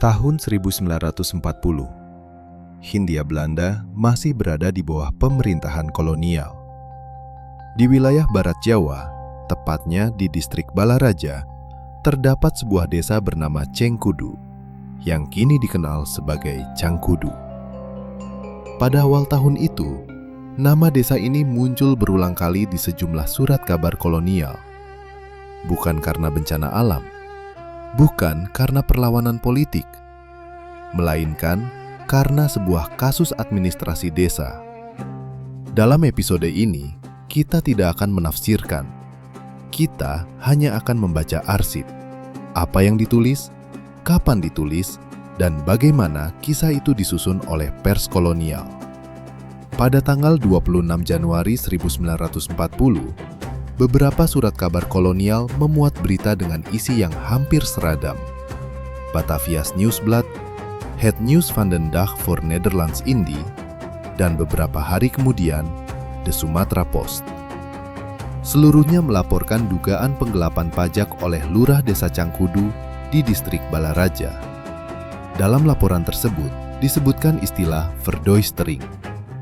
Tahun 1940, Hindia Belanda masih berada di bawah pemerintahan kolonial. Di wilayah Barat Jawa, tepatnya di distrik Balaraja, terdapat sebuah desa bernama Cengkudu, yang kini dikenal sebagai Cangkudu. Pada awal tahun itu, nama desa ini muncul berulang kali di sejumlah surat kabar kolonial. Bukan karena bencana alam, bukan karena perlawanan politik, melainkan karena sebuah kasus administrasi desa. Dalam episode ini, kita tidak akan menafsirkan. Kita hanya akan membaca arsip. Apa yang ditulis, kapan ditulis, dan bagaimana kisah itu disusun oleh pers kolonial. Pada tanggal 26 Januari 1940, beberapa surat kabar kolonial memuat berita dengan isi yang hampir seradam. Batavia's Nieuwsblad, Het Nieuws van den Dag voor Nederlands-Indië, dan beberapa hari kemudian, The Sumatra Post. Seluruhnya melaporkan dugaan penggelapan pajak oleh Lurah Desa Cangkudu di distrik Balaraja. Dalam laporan tersebut disebutkan istilah verduistering,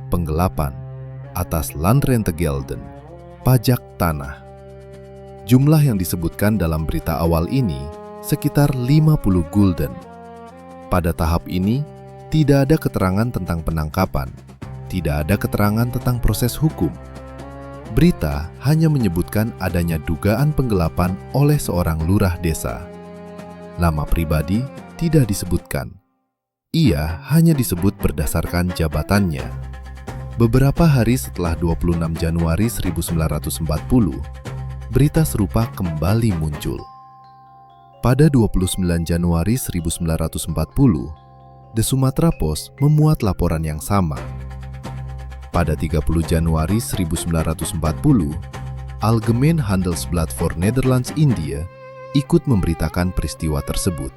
penggelapan, atas landrentegelden, pajak tanah. Jumlah yang disebutkan dalam berita awal ini sekitar 50 gulden. Pada tahap ini, tidak ada keterangan tentang penangkapan, tidak ada keterangan tentang proses hukum. Berita hanya menyebutkan adanya dugaan penggelapan oleh seorang lurah desa. Nama pribadi tidak disebutkan. Ia hanya disebut berdasarkan jabatannya. Beberapa hari setelah 26 Januari 1940, berita serupa kembali muncul. Pada 29 Januari 1940, The Sumatra Post memuat laporan yang sama. Pada 30 Januari 1940, Algemeen Handelsblad voor Nederlands-Indië ikut memberitakan peristiwa tersebut.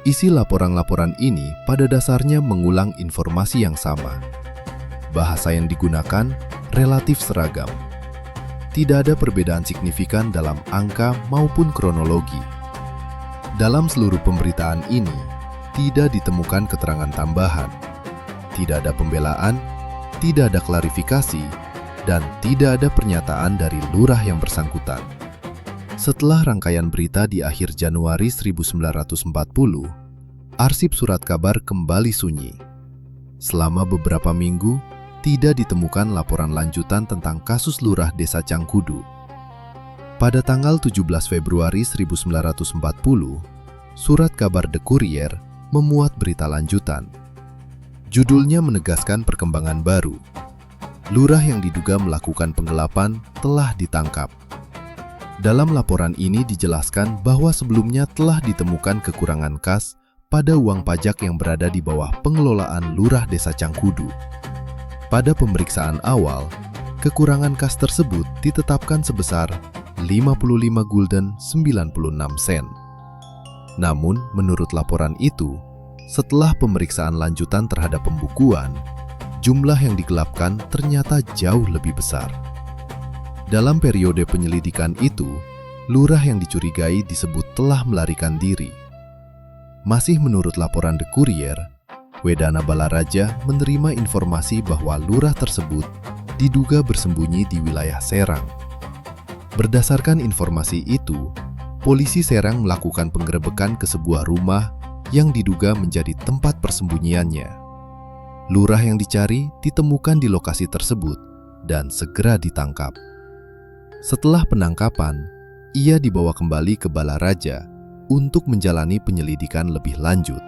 Isi laporan-laporan ini pada dasarnya mengulang informasi yang sama. Bahasa yang digunakan relatif seragam. Tidak ada perbedaan signifikan dalam angka maupun kronologi. Dalam seluruh pemberitaan ini, tidak ditemukan keterangan tambahan, tidak ada pembelaan, tidak ada klarifikasi, dan tidak ada pernyataan dari lurah yang bersangkutan. Setelah rangkaian berita di akhir Januari 1940, arsip surat kabar kembali sunyi. Selama beberapa minggu, tidak ditemukan laporan lanjutan tentang kasus lurah desa Cangkudu. Pada tanggal 17 Februari 1940, surat kabar The Courier memuat berita lanjutan. Judulnya menegaskan perkembangan baru. Lurah yang diduga melakukan penggelapan telah ditangkap. Dalam laporan ini dijelaskan bahwa sebelumnya telah ditemukan kekurangan kas pada uang pajak yang berada di bawah pengelolaan Lurah Desa Cangkudu. Pada pemeriksaan awal, kekurangan kas tersebut ditetapkan sebesar 55 gulden 96 sen. Namun, menurut laporan itu, setelah pemeriksaan lanjutan terhadap pembukuan, jumlah yang digelapkan ternyata jauh lebih besar. Dalam periode penyelidikan itu, lurah yang dicurigai disebut telah melarikan diri. Masih menurut laporan The Courier, Wedana Balaraja menerima informasi bahwa lurah tersebut diduga bersembunyi di wilayah Serang. Berdasarkan informasi itu, polisi Serang melakukan penggerebekan ke sebuah rumah yang diduga menjadi tempat persembunyiannya. Lurah yang dicari ditemukan di lokasi tersebut dan segera ditangkap. Setelah penangkapan, ia dibawa kembali ke Balaraja untuk menjalani penyelidikan lebih lanjut.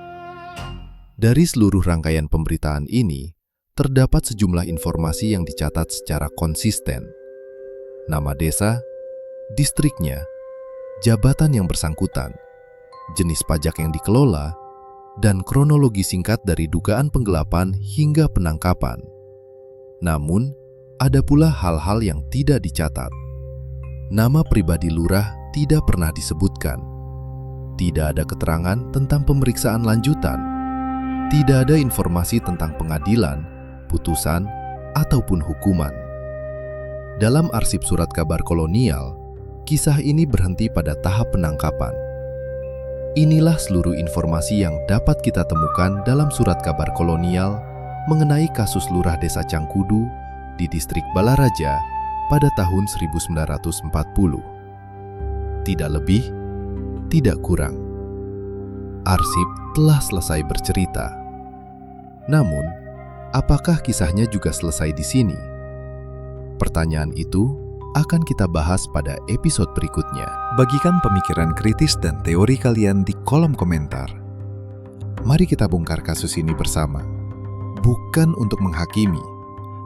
Dari seluruh rangkaian pemberitaan ini, terdapat sejumlah informasi yang dicatat secara konsisten. Nama desa, distriknya, jabatan yang bersangkutan, jenis pajak yang dikelola, dan kronologi singkat dari dugaan penggelapan hingga penangkapan. Namun, ada pula hal-hal yang tidak dicatat. Nama pribadi lurah tidak pernah disebutkan. Tidak ada keterangan tentang pemeriksaan lanjutan. Tidak ada informasi tentang pengadilan, putusan, ataupun hukuman. Dalam arsip surat kabar kolonial, kisah ini berhenti pada tahap penangkapan. Inilah seluruh informasi yang dapat kita temukan dalam surat kabar kolonial mengenai kasus Lurah Desa Cangkudu di distrik Balaraja pada tahun 1940. Tidak lebih, tidak kurang. Arsip telah selesai bercerita. Namun, apakah kisahnya juga selesai di sini? Pertanyaan itu akan kita bahas pada episode berikutnya. Bagikan pemikiran kritis dan teori kalian di kolom komentar. Mari kita bongkar kasus ini bersama. Bukan untuk menghakimi,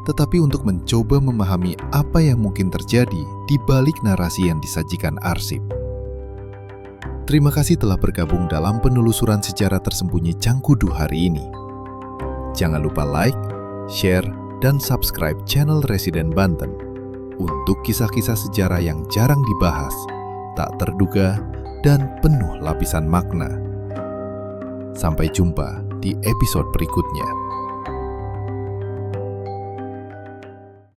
tetapi untuk mencoba memahami apa yang mungkin terjadi di balik narasi yang disajikan arsip. Terima kasih telah bergabung dalam penelusuran sejarah tersembunyi Cangkudu hari ini. Jangan lupa like, share, dan subscribe channel Residen Banten untuk kisah-kisah sejarah yang jarang dibahas, tak terduga, dan penuh lapisan makna. Sampai jumpa di episode berikutnya.